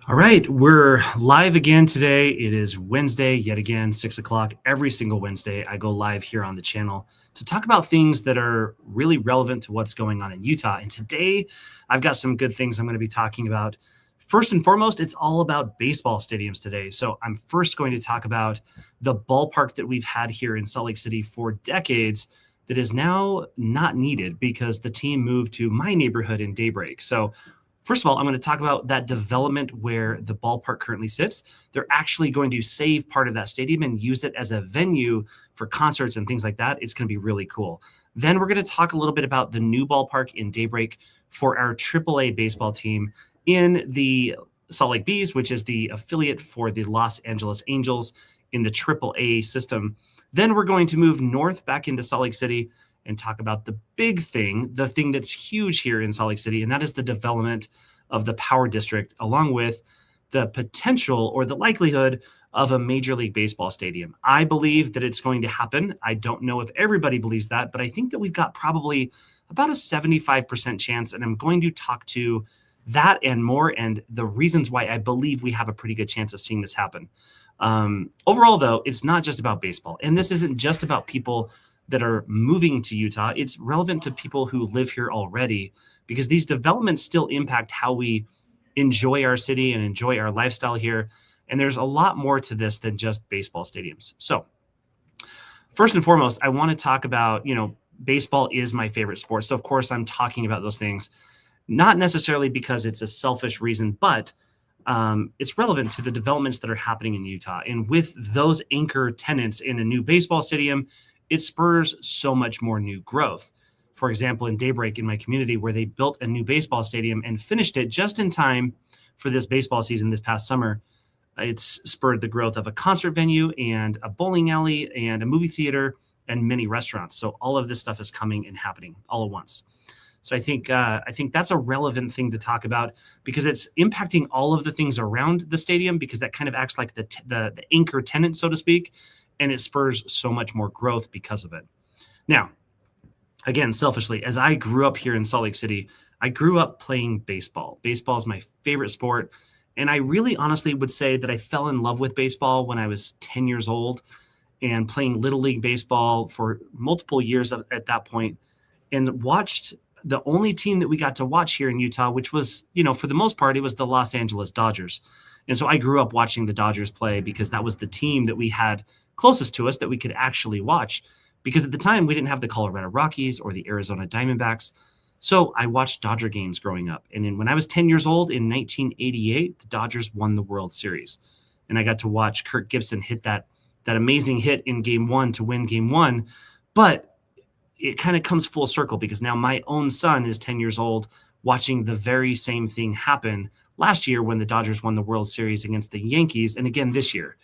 All right, we're live again today. It is Wednesday, yet again, 6 o'clock. Every single Wednesday, I go live here on the channel to talk about things that are really relevant to what's going on in Utah. And today, I've got some good things I'm going to be talking about. First and foremost, it's all about baseball stadiums today. So I'm first going to talk about the ballpark that we've had here in Salt Lake City for decades that is now not needed because the team moved to my neighborhood in Daybreak. So first of all, I'm going to talk about that development where the ballpark currently sits. They're actually going to save part of that stadium and use it as a venue for concerts and things like that. It's going to be really cool. Then we're going to talk a little bit about the new ballpark in Daybreak for our AAA baseball team in the Salt Lake Bees, which is the affiliate for the Los Angeles Angels in the AAA system. Then we're going to move north back into Salt Lake City and talk about the big thing, the thing that's huge here in Salt Lake City, and that is the development of the Power District, along with the potential or the likelihood of a Major League Baseball stadium. I believe that it's going to happen. I don't know if everybody believes that, but I think that we've got probably about a 75% chance, and I'm going to talk to that and more and the reasons why I believe we have a pretty good chance of seeing this happen. Overall, though, it's not just about baseball, and this isn't just about people that are moving to Utah. It's relevant to people who live here already because these developments still impact how we enjoy our city and enjoy our lifestyle here. And there's a lot more to this than just baseball stadiums. So first and foremost, I want to talk about, baseball is my favorite sport. So of course I'm talking about those things, not necessarily because it's a selfish reason, but it's relevant to the developments that are happening in Utah. And with those anchor tenants in a new baseball stadium, it spurs so much more new growth. For example, in Daybreak in my community, where they built a new baseball stadium and finished it just in time for this baseball season this past summer, it's spurred the growth of a concert venue and a bowling alley and a movie theater and many restaurants. So all of this stuff is coming and happening all at once. So I think that's a relevant thing to talk about because it's impacting all of the things around the stadium because that kind of acts like the anchor tenant, so to speak. And it spurs so much more growth because of it. Now, again, selfishly, as I grew up here in Salt Lake City, I grew up playing baseball. Baseball is my favorite sport. And I really honestly would say that I fell in love with baseball when I was 10 years old and playing Little League baseball for multiple years at that point and watched the only team that we got to watch here in Utah, which was, for the most part, it was the Los Angeles Dodgers. And so I grew up watching the Dodgers play because that was the team that we had closest to us that we could actually watch because at the time we didn't have the Colorado Rockies or the Arizona Diamondbacks. So I watched Dodger games growing up. And then when I was 10 years old in 1988, the Dodgers won the World Series. And I got to watch Kirk Gibson hit that amazing hit in game one to win game one. But it kind of comes full circle because now my own son is 10 years old watching the very same thing happen last year when the Dodgers won the World Series against the Yankees and again this year.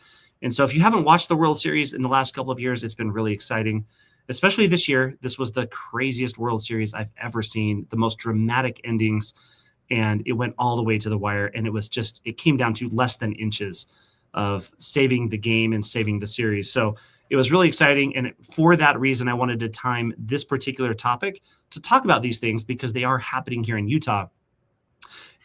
And so if you haven't watched the World Series in the last couple of years, it's been really exciting, especially this year. This was the craziest World Series I've ever seen, the most dramatic endings, and it went all the way to the wire. And it came down to less than inches of saving the game and saving the series. So it was really exciting. And for that reason, I wanted to time this particular topic to talk about these things because they are happening here in Utah.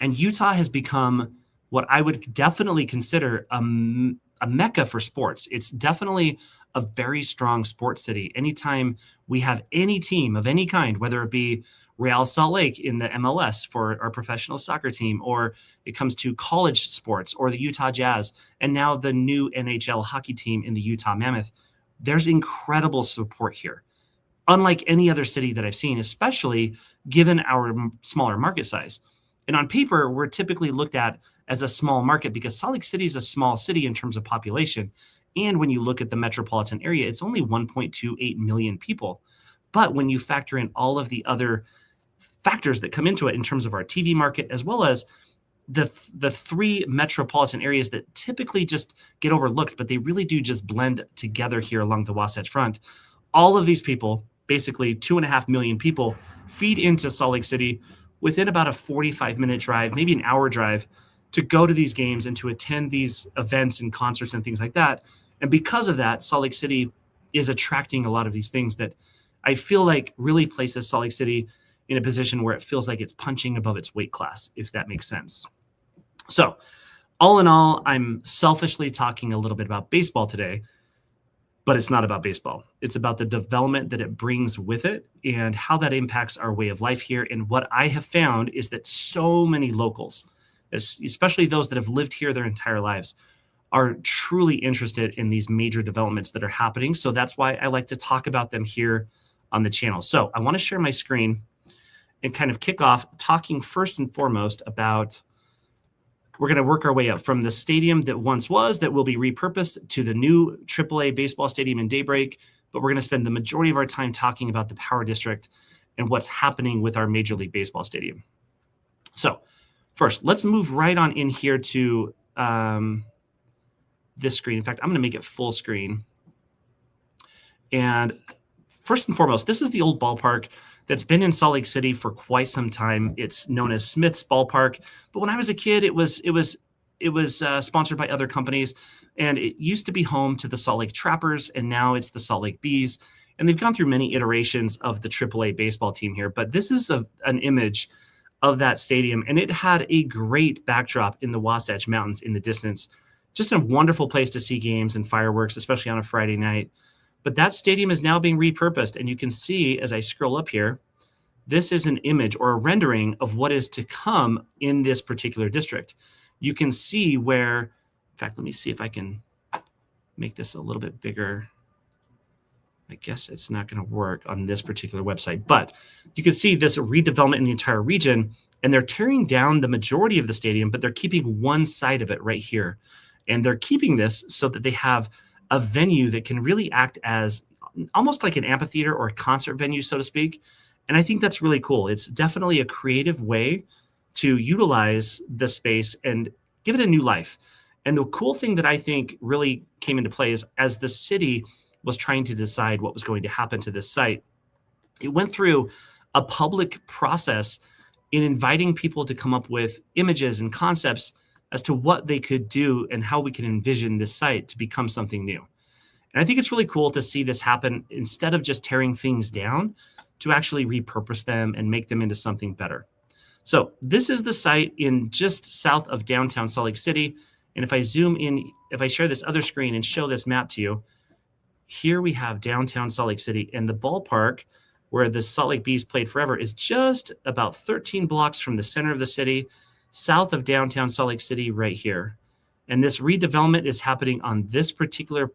And Utah has become what I would definitely consider a mecca for sports. It's definitely a very strong sports city. Anytime we have any team of any kind, whether it be Real Salt Lake in the MLS for our professional soccer team, or it comes to college sports or the Utah Jazz, and now the new NHL hockey team in the Utah Mammoth, there's incredible support here. Unlike any other city that I've seen, especially given our smaller market size. And on paper, we're typically looked at as a small market because Salt Lake City is a small city in terms of population. And when you look at the metropolitan area, it's only 1.28 million people. But when you factor in all of the other factors that come into it in terms of our TV market, as well as the three metropolitan areas that typically just get overlooked, but they really do just blend together here along the Wasatch Front, all of these people, basically 2.5 million people, feed into Salt Lake City within about a 45-minute drive, maybe an hour drive, to go to these games and to attend these events and concerts and things like that. And because of that, Salt Lake City is attracting a lot of these things that I feel like really places Salt Lake City in a position where it feels like it's punching above its weight class, if that makes sense. So All in all, I'm selfishly talking a little bit about baseball today, but it's not about baseball. It's about the development that it brings with it and how that impacts our way of life here. And what I have found is that so many locals, especially those that have lived here their entire lives, are truly interested in these major developments that are happening. So that's why I like to talk about them here on the channel. So I want to share my screen and kind of kick off talking first and foremost about, we're going to work our way up from the stadium that once was, that will be repurposed, to the new AAA baseball stadium in Daybreak. But we're going to spend the majority of our time talking about the Power District and what's happening with our Major League Baseball stadium. So first, let's move right on in here to this screen. In fact, I'm going to make it full screen. And first and foremost, this is the old ballpark that's been in Salt Lake City for quite some time. It's known as Smith's Ballpark. But when I was a kid, it was sponsored by other companies, and it used to be home to the Salt Lake Trappers, and now it's the Salt Lake Bees. And they've gone through many iterations of the AAA baseball team here. But this is an image of that stadium, and it had a great backdrop in the Wasatch Mountains in the distance. Just a wonderful place to see games and fireworks, especially on a Friday night. But that stadium is now being repurposed, and you can see as I scroll up here, this is an image or a rendering of what is to come in this particular district. You can see where, in fact, let me see if I can make this a little bit bigger. I guess it's not going to work on this particular website, but you can see this redevelopment in the entire region, and they're tearing down the majority of the stadium, but they're keeping one side of it right here. And they're keeping this so that they have a venue that can really act as almost like an amphitheater or a concert venue, so to speak. And I think that's really cool. It's definitely a creative way to utilize the space and give it a new life. And the cool thing that I think really came into play is, as the city was trying to decide what was going to happen to this site, it went through a public process in inviting people to come up with images and concepts as to what they could do and how we can envision this site to become something new. And I think it's really cool to see this happen, instead of just tearing things down, to actually repurpose them and make them into something better. So this is the site in just south of downtown Salt Lake City. And if I zoom in, if I share this other screen and show this map to you, here we have downtown Salt Lake City, and the ballpark where the Salt Lake Bees played forever is just about 13 blocks from the center of the city, south of downtown Salt Lake City right here. And this redevelopment is happening on this particular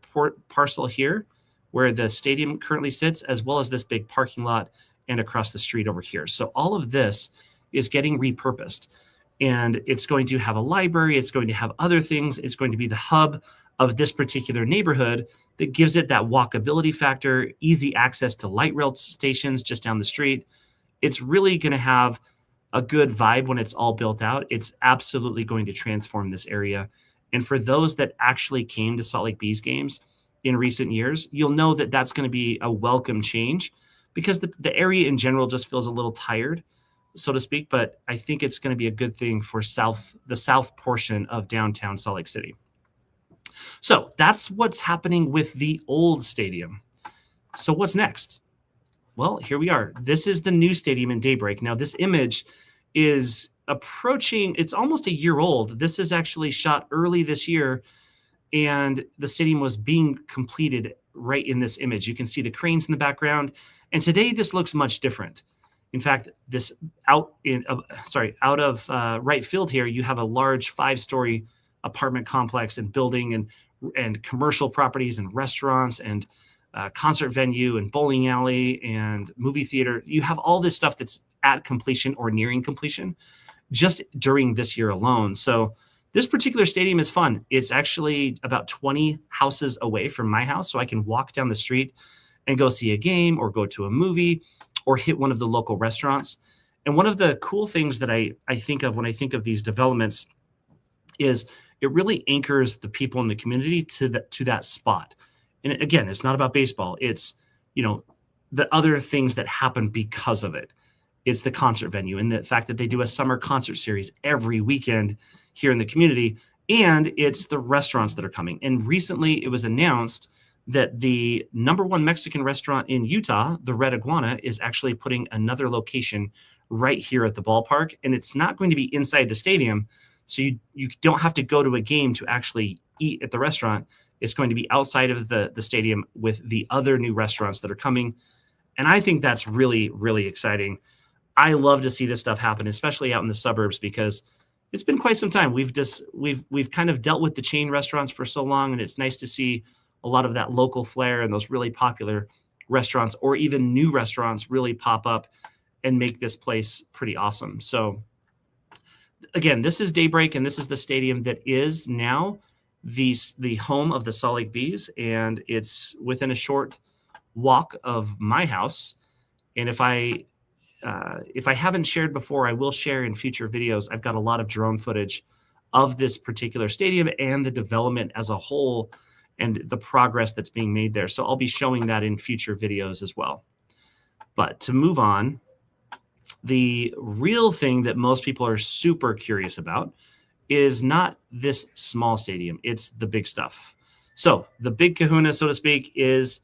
parcel here where the stadium currently sits, as well as this big parking lot and across the street over here. So all of this is getting repurposed, and it's going to have a library. It's going to have other things. It's going to be the hub of this particular neighborhood that gives it that walkability factor, easy access to light rail stations just down the street. It's really going to have a good vibe when it's all built out. It's absolutely going to transform this area. And for those that actually came to Salt Lake Bees games in recent years, you'll know that that's going to be a welcome change, because the area in general just feels a little tired, so to speak. But I think it's going to be a good thing for the south portion of downtown Salt Lake City. So that's what's happening with the old stadium. So what's next? Well, here we are. This is the new stadium in Daybreak. Now, this image is approaching, it's almost a year old. This is actually shot early this year, and the stadium was being completed right in this image. You can see the cranes in the background, and today this looks much different. In fact, this out of right field here, you have a large 5-story apartment complex and building and commercial properties and restaurants and concert venue and bowling alley and movie theater. You have all this stuff that's at completion or nearing completion just during this year alone. So this particular stadium is fun. It's actually about 20 houses away from my house, so I can walk down the street and go see a game or go to a movie or hit one of the local restaurants. And one of the cool things that I think of when I think of these developments is it really anchors the people in the community to that spot. And again, it's not about baseball. It's, the other things that happen because of it. It's the concert venue and the fact that they do a summer concert series every weekend here in the community. And it's the restaurants that are coming. And recently it was announced that the #1 Mexican restaurant in Utah, the Red Iguana, is actually putting another location right here at the ballpark. And it's not going to be inside the stadium. So you don't have to go to a game to actually eat at the restaurant. It's going to be outside of the stadium with the other new restaurants that are coming. And I think that's really, really exciting. I love to see this stuff happen, especially out in the suburbs, because it's been quite some time. We've kind of dealt with the chain restaurants for so long, and it's nice to see a lot of that local flair and those really popular restaurants or even new restaurants really pop up and make this place pretty awesome. So again, this is Daybreak, and this is the stadium that is now the home of the Salt Lake Bees, and it's within a short walk of my house. And if I haven't shared before, I will share in future videos. I've got a lot of drone footage of this particular stadium and the development as a whole and the progress that's being made there. So I'll be showing that in future videos as well. But to move on, the real thing that most people are super curious about is not this small stadium. It's the big stuff. So the big kahuna, so to speak, is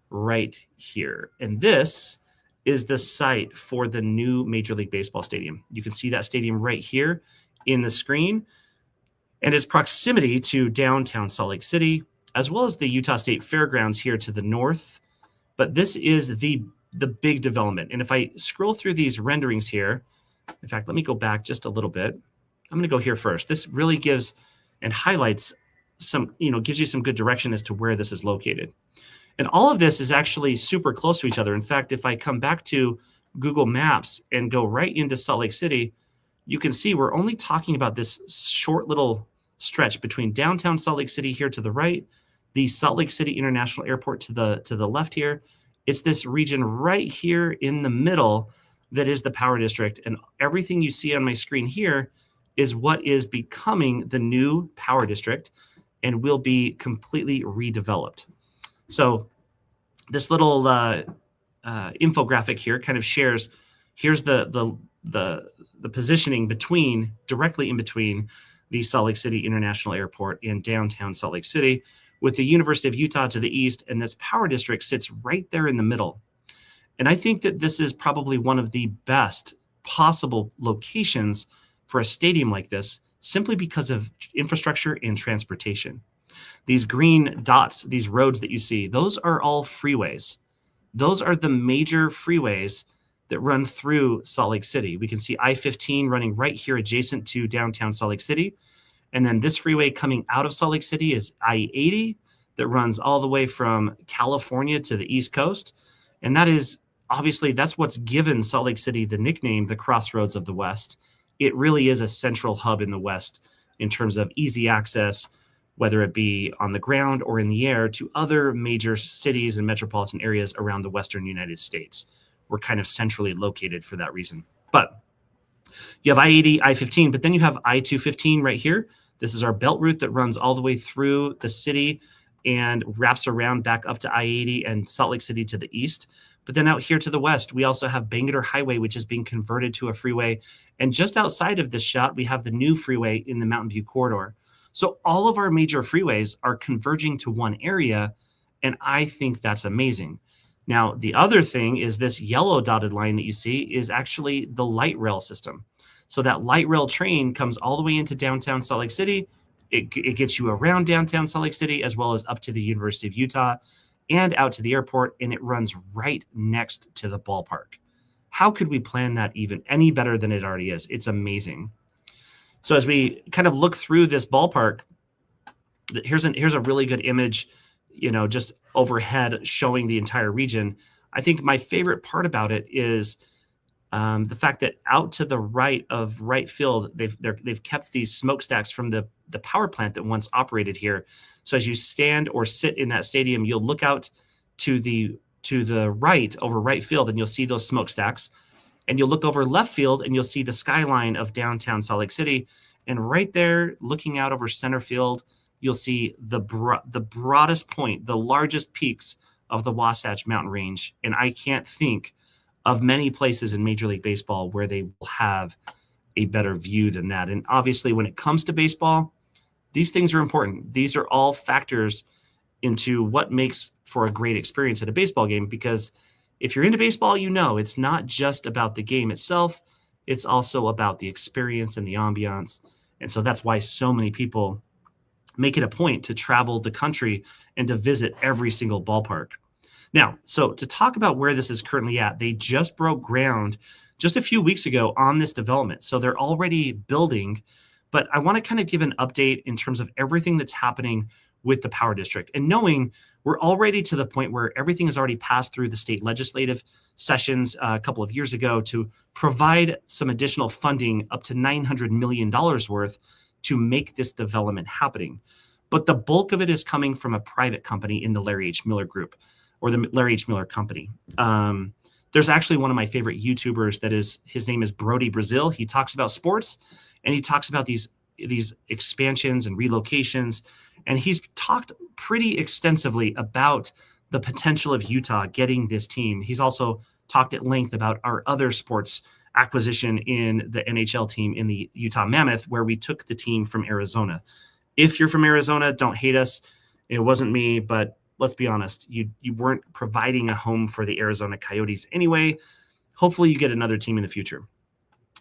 right here. And this is the site for the new Major League Baseball stadium. You can see that stadium right here in the screen, and its proximity to downtown Salt Lake City, as well as the Utah State Fairgrounds here to the north. But this is the big development. And if I scroll through these renderings here, in fact, let me go back just a little bit. I'm going to go here first. This really gives and highlights some, gives you some good direction as to where this is located. And all of this is actually super close to each other. In fact, if I come back to Google Maps and go right into Salt Lake City, you can see we're only talking about this short little stretch between downtown Salt Lake City here to the right, the Salt Lake City International Airport to the left here. It's this region right here in the middle that is the power district. And everything you see on my screen here is what is becoming the new power district and will be completely redeveloped. So this little infographic here kind of shares, here's the positioning directly in between the Salt Lake City International Airport and downtown Salt Lake City, with the University of Utah to the east, and this power district sits right there in the middle. And I think that this is probably one of the best possible locations for a stadium like this, simply because of infrastructure and transportation. These green dots, these roads that you see, those are all freeways. Those are the major freeways that run through Salt Lake City. We can see I-15 running right here adjacent to downtown Salt Lake City. And then this freeway coming out of Salt Lake City is I-80 that runs all the way from California to the East Coast. And that is, obviously, that's what's given Salt Lake City the nickname, the Crossroads of the West. It really is a central hub in the West in terms of easy access, whether it be on the ground or in the air, to other major cities and metropolitan areas around the Western United States. We're kind of centrally located for that reason. But you have I-80, I-15, but then you have I-215 right here. This is our belt route that runs all the way through the city and wraps around back up to I-80 and Salt Lake City to the east. But then out here to the west, we also have Bangerter Highway, which is being converted to a freeway. And just outside of this shot, we have the new freeway in the Mountain View corridor. So all of our major freeways are converging to one area, and I think that's amazing. Now, the other thing is this yellow dotted line that you see is actually the light rail system. So that light rail train comes all the way into downtown Salt Lake City. It gets you around downtown Salt Lake City, as well as up to the University of Utah and out to the airport, and it runs right next to the ballpark. How could we plan that even any better than it already is? It's amazing. So as we kind of look through this ballpark, here's a really good image, just overhead showing the entire region. I think my favorite part about it is the fact that out to the right of right field, they've kept these smokestacks from the power plant that once operated here. So as you stand or sit in that stadium, you'll look out to the right over right field, and you'll see those smokestacks. And you'll look over left field, and you'll see the skyline of downtown Salt Lake City. And right there, looking out over center field, you'll see the broadest point, the largest peaks of the Wasatch Mountain Range. And I can't think of many places in Major League Baseball where they will have a better view than that. And obviously, when it comes to baseball, these things are important. These are all factors into what makes for a great experience at a baseball game, because if you're into baseball, it's not just about the game itself. It's also about the experience and the ambiance And so that's why so many people make it a point to travel the country and to visit every single ballpark. Now, so to talk about where this is currently at, they just broke ground just a few weeks ago on this development. So they're already building, but I want to kind of give an update in terms of everything that's happening with the power district, and knowing we're already to the point where everything has already passed through the state legislative sessions a couple of years ago to provide some additional funding up to $900 million worth to make this development happening. But the bulk of it is coming from a private company in the Larry H. Miller Group, or the Larry H. Miller Company. There's actually one of my favorite YouTubers his name is Brodie Brazil. He talks about sports, and he talks about these expansions and relocations. And he's talked pretty extensively about the potential of Utah getting this team. He's also talked at length about our other sports acquisition in the NHL team in the Utah Mammoth, where we took the team from Arizona. If you're from Arizona, don't hate us. It wasn't me, but let's be honest, you weren't providing a home for the Arizona Coyotes anyway. Hopefully you get another team in the future.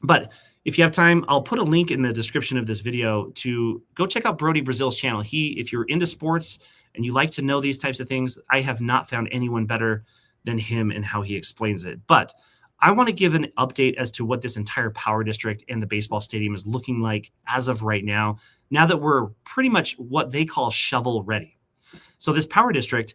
But if you have time, I'll put a link in the description of this video to go check out Brodie Brazil's channel. If you're into sports and you like to know these types of things, I have not found anyone better than him in how he explains it. But I want to give an update as to what this entire power district and the baseball stadium is looking like as of right now that we're pretty much what they call shovel ready. So this power district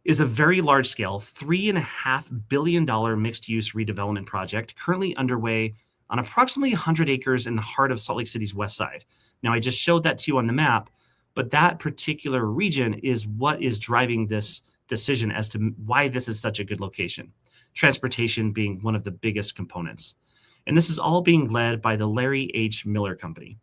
is a very large scale, $3.5 billion mixed use redevelopment project currently underway on approximately 100 acres in the heart of Salt Lake City's west side. Now, I just showed that to you on the map, but that particular region is what is driving this decision as to why this is such a good location. Transportation being one of the biggest components. And this is all being led by the Larry H. Miller Company.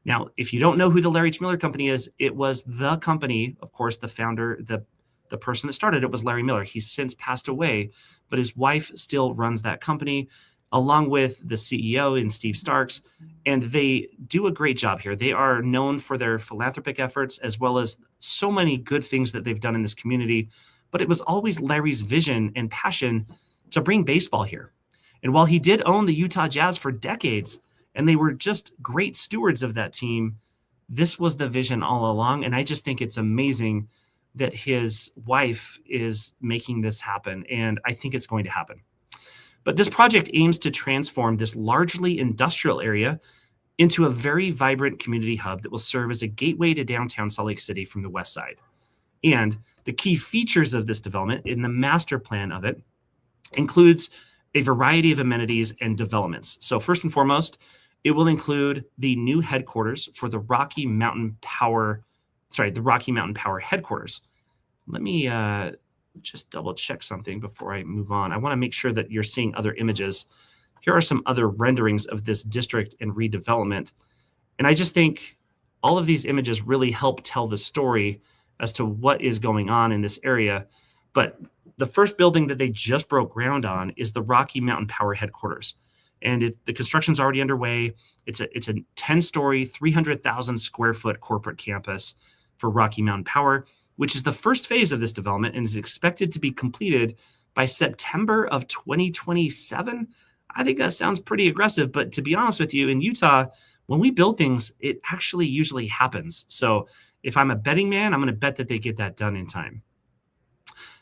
Now, if you don't know who the Larry H. Miller Company is, it was the company, of course, the founder, the person that started it was Larry Miller. He's since passed away, but his wife still runs that company, along with the CEO and Steve Starks, and they do a great job here. They are known for their philanthropic efforts as well as so many good things that they've done in this community, but it was always Larry's vision and passion to bring baseball here. And while he did own the Utah Jazz for decades, and they were just great stewards of that team, this was the vision all along, and I just think it's amazing that his wife is making this happen, and I think it's going to happen. But this project aims to transform this largely industrial area into a very vibrant community hub that will serve as a gateway to downtown Salt Lake City from the west side. And the key features of this development in the master plan of it includes a variety of amenities and developments. So first and foremost, it will include the new headquarters for the Rocky Mountain Power headquarters. Let me just double check something before I move on. I want to make sure that you're seeing other images. Here are some other renderings of this district and redevelopment. And I just think all of these images really help tell the story as to what is going on in this area. But the first building that they just broke ground on is the Rocky Mountain Power headquarters. And the construction's already underway. It's a 10-story, 300,000 square foot corporate campus for Rocky Mountain Power, which is the first phase of this development and is expected to be completed by September of 2027. I think that sounds pretty aggressive, but to be honest with you, in Utah, when we build things, it actually usually happens. So if I'm a betting man, I'm going to bet that they get that done in time.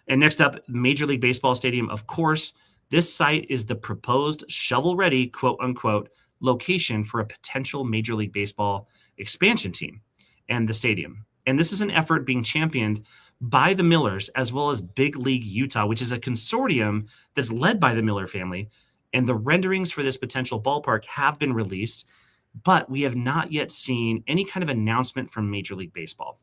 And next up, Major League Baseball Stadium, of course. This site is the proposed shovel-ready, quote-unquote, location for a potential Major League Baseball expansion team and the stadium. And this is an effort being championed by the Millers as well as Big League Utah, which is a consortium that's led by the Miller family. And the renderings for this potential ballpark have been released, but we have not yet seen any kind of announcement from Major League Baseball.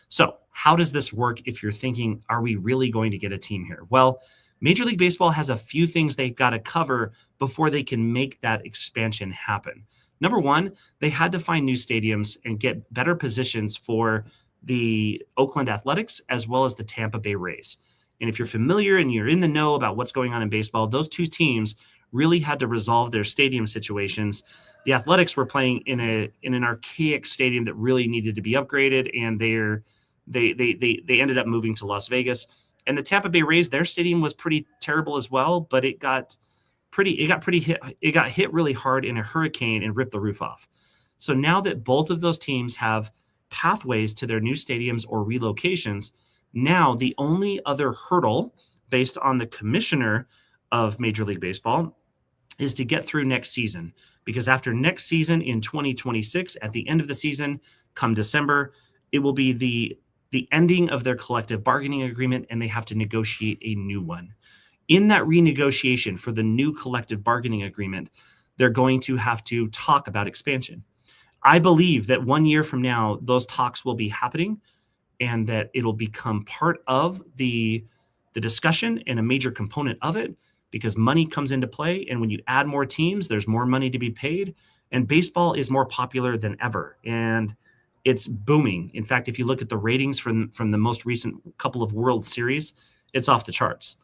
So how does this work if you're thinking, are we really going to get a team here? Well, Major League Baseball has a few things they've got to cover before they can make that expansion happen. Number one, they had to find new stadiums and get better positions for the Oakland Athletics as well as the Tampa Bay Rays. And if you're familiar and you're in the know about what's going on in baseball, those two teams really had to resolve their stadium situations. The Athletics were playing in an archaic stadium that really needed to be upgraded, and they ended up moving to Las Vegas. And the Tampa Bay Rays, their stadium was pretty terrible as well, but it got hit really hard in a hurricane and ripped the roof off. So now that both of those teams have pathways to their new stadiums or relocations, now the only other hurdle based on the commissioner of Major League Baseball is to get through next season. Because after next season in 2026, at the end of the season, come December, it will be the ending of their collective bargaining agreement, and they have to negotiate a new one. In that renegotiation for the new collective bargaining agreement, they're going to have to talk about expansion. I believe that 1 year from now, those talks will be happening and that it'll become part of the discussion and a major component of it, because money comes into play. And when you add more teams, there's more money to be paid. And baseball is more popular than ever. And it's booming. In fact, if you look at the ratings from the most recent couple of World Series, it's off the charts.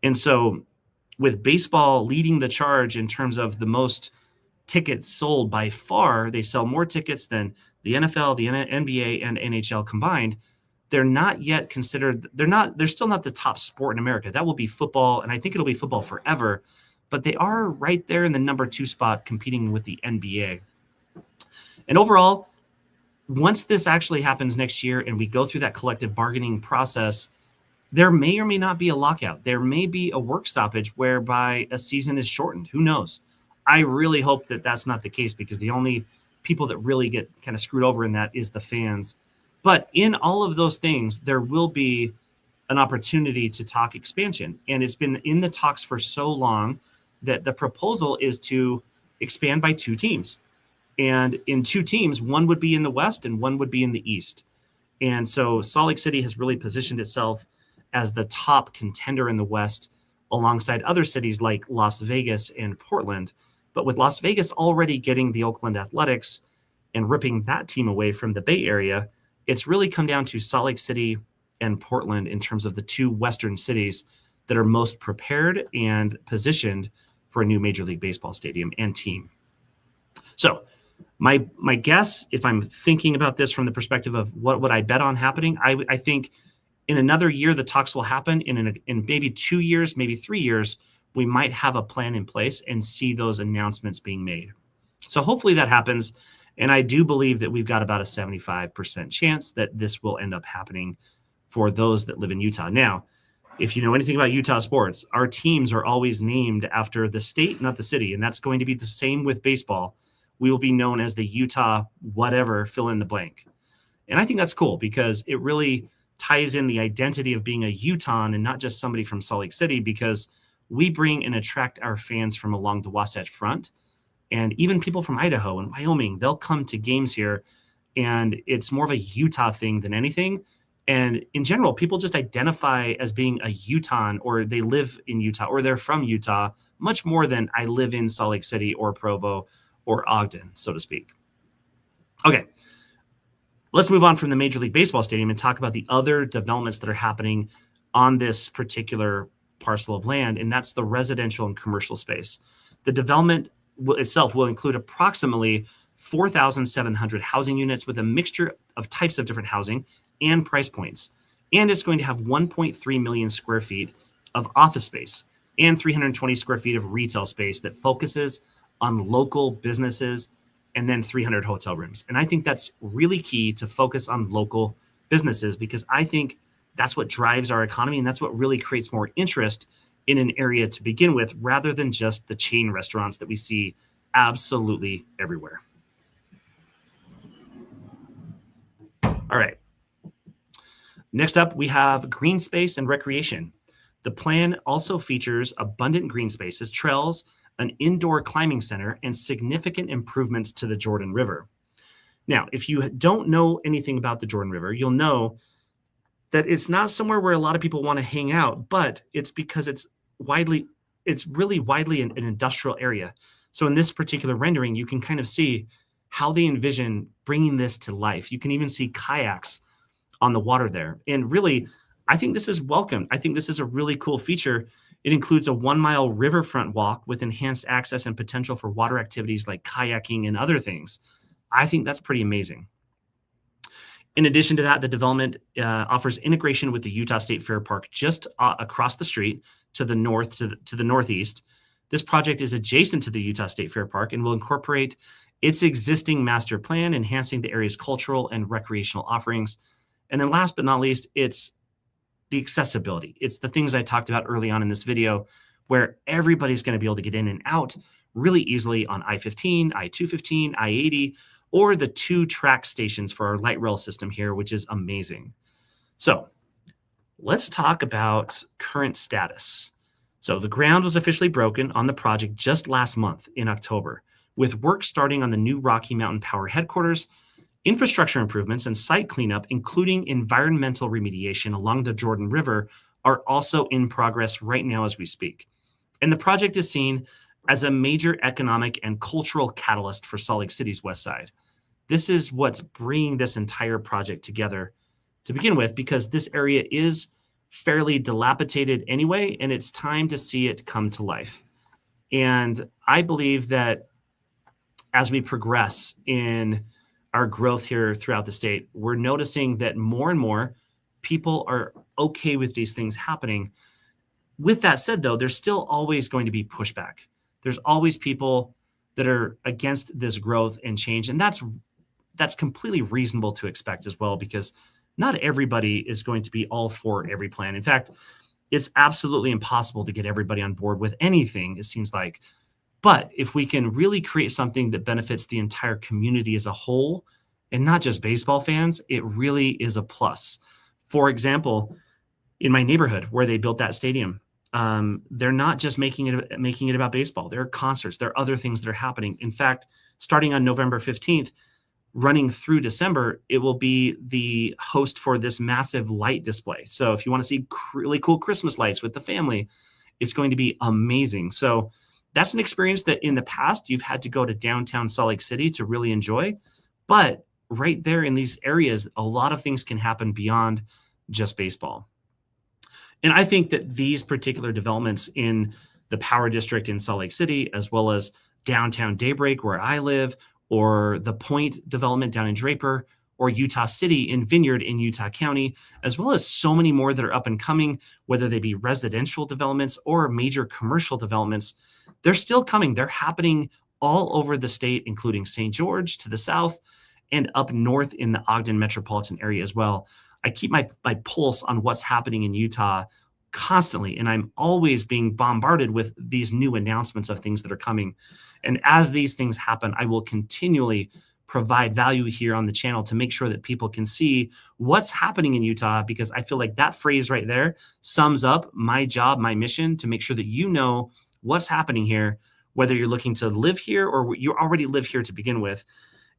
And so with baseball leading the charge in terms of the most tickets sold by far, they sell more tickets than the NFL, the NBA, and NHL combined. They're not yet considered, they're still not the top sport in America. That will be football, and I think it'll be football forever, but they are right there in the number 2 spot competing with the NBA. And overall, once this actually happens next year and we go through that collective bargaining process, there may or may not be a lockout. There may be a work stoppage whereby a season is shortened. Who knows? I really hope that that's not the case, because the only people that really get kind of screwed over in that is the fans. But in all of those things, there will be an opportunity to talk expansion. And it's been in the talks for so long that the proposal is to expand by 2 teams. And in 2 teams, one would be in the West and one would be in the East. And so Salt Lake City has really positioned itself as the top contender in the West alongside other cities like Las Vegas and Portland. But with Las Vegas already getting the Oakland Athletics and ripping that team away from the Bay Area, it's really come down to Salt Lake City and Portland in terms of the 2 Western cities that are most prepared and positioned for a new Major League Baseball stadium and team. So my guess, if I'm thinking about this from the perspective of what would I bet on happening, I think in another year, the talks will happen. In maybe 2 years, maybe 3 years, we might have a plan in place and see those announcements being made. So hopefully that happens. And I do believe that we've got about a 75% chance that this will end up happening for those that live in Utah. Now, if you know anything about Utah sports, our teams are always named after the state, not the city. And that's going to be the same with baseball. We will be known as the Utah whatever, fill in the blank. And I think that's cool, because it really ties in the identity of being a Utahn and not just somebody from Salt Lake City, because we bring and attract our fans from along the Wasatch Front. And even people from Idaho and Wyoming, they'll come to games here. And it's more of a Utah thing than anything. And in general, people just identify as being a Utahn, or they live in Utah, or they're from Utah, much more than I live in Salt Lake City or Provo or Ogden, so to speak. Okay, let's move on from the Major League Baseball stadium and talk about the other developments that are happening on this particular parcel of land, and that's the residential and commercial space. The development itself will include approximately 4,700 housing units with a mixture of types of different housing and price points. And it's going to have 1.3 million square feet of office space and 320 square feet of retail space that focuses on local businesses, and then 300 hotel rooms. And I think that's really key to focus on local businesses, because I think that's what drives our economy, and that's what really creates more interest in an area to begin with, rather than just the chain restaurants that we see absolutely everywhere. All right. Next up, we have green space and recreation. The plan also features abundant green spaces, trails, an indoor climbing center, and significant improvements to the Jordan River. Now, if you don't know anything about the Jordan River, you'll know that it's not somewhere where a lot of people want to hang out, but it's because it's really widely an industrial area. So in this particular rendering, you can kind of see how they envision bringing this to life. You can even see kayaks on the water there. And really, I think this is welcome. I think this is a really cool feature. It includes a 1-mile riverfront walk with enhanced access and potential for water activities like kayaking and other things. I think that's pretty amazing. In addition to that, the development offers integration with the Utah State Fair Park just across the street to the north, to the northeast. This project is adjacent to the Utah State Fair Park and will incorporate its existing master plan, enhancing the area's cultural and recreational offerings. And then last but not least, it's the accessibility. It's the things I talked about early on in this video, where everybody's going to be able to get in and out really easily on I-15, I-215, I-80, or the 2 track stations for our light rail system here, which is amazing. So let's talk about current status. So the ground was officially broken on the project just last month in October, with work starting on the new Rocky Mountain Power headquarters, infrastructure improvements, and site cleanup, including environmental remediation along the Jordan River, are also in progress right now as we speak. And the project is seen as a major economic and cultural catalyst for Salt Lake City's west side. This is what's bringing this entire project together to begin with, because this area is fairly dilapidated anyway, and it's time to see it come to life. And I believe that as we progress in our growth here throughout the state, we're noticing that more and more people are okay with these things happening. With that said, though, there's still always going to be pushback. There's always people that are against this growth and change, and that's completely reasonable to expect as well, because not everybody is going to be all for every plan. In fact, it's absolutely impossible to get everybody on board with anything, it seems like. But if we can really create something that benefits the entire community as a whole, and not just baseball fans, it really is a plus. For example, in my neighborhood where they built that stadium, they're not just making it about baseball. There are concerts, there are other things that are happening. In fact, starting on November 15th, running through December, it will be the host for this massive light display. So if you want to see really cool Christmas lights with the family, it's going to be amazing. So that's an experience that in the past you've had to go to downtown Salt Lake City to really enjoy. But right there in these areas, a lot of things can happen beyond just baseball. And I think that these particular developments in the Power District in Salt Lake City, as well as downtown Daybreak, where I live, or the Point development down in Draper, or Utah City in Vineyard in Utah County, as well as so many more that are up and coming, whether they be residential developments or major commercial developments, they're still coming. They're happening all over the state, including St. George to the south and up north in the Ogden metropolitan area as well. I keep my pulse on what's happening in Utah constantly, and I'm always being bombarded with these new announcements of things that are coming. And as these things happen, I will continually provide value here on the channel to make sure that people can see what's happening in Utah, because I feel like that phrase right there sums up my job, my mission, to make sure that you know what's happening here, whether you're looking to live here or you already live here to begin with.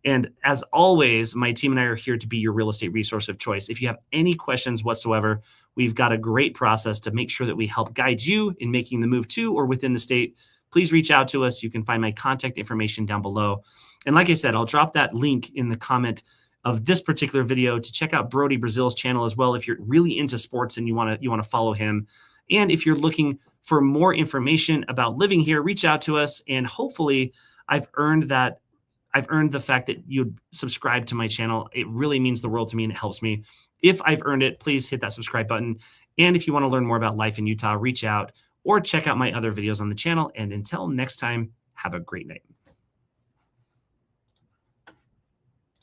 And as always, my team and I are here to be your real estate resource of choice. If you have any questions whatsoever, we've got a great process to make sure that we help guide you in making the move to or within the state. Please reach out to us. You can find my contact information down below. And like I said, I'll drop that link in the comment of this particular video to check out Brodie Brazil's channel as well if you're really into sports and you want to follow him. And if you're looking for more information about living here, reach out to us. And hopefully I've earned the fact that you'd subscribe to my channel. It really means the world to me and it helps me. If I've earned it, please hit that subscribe button. And if you want to learn more about life in Utah, reach out or check out my other videos on the channel. And until next time, have a great night.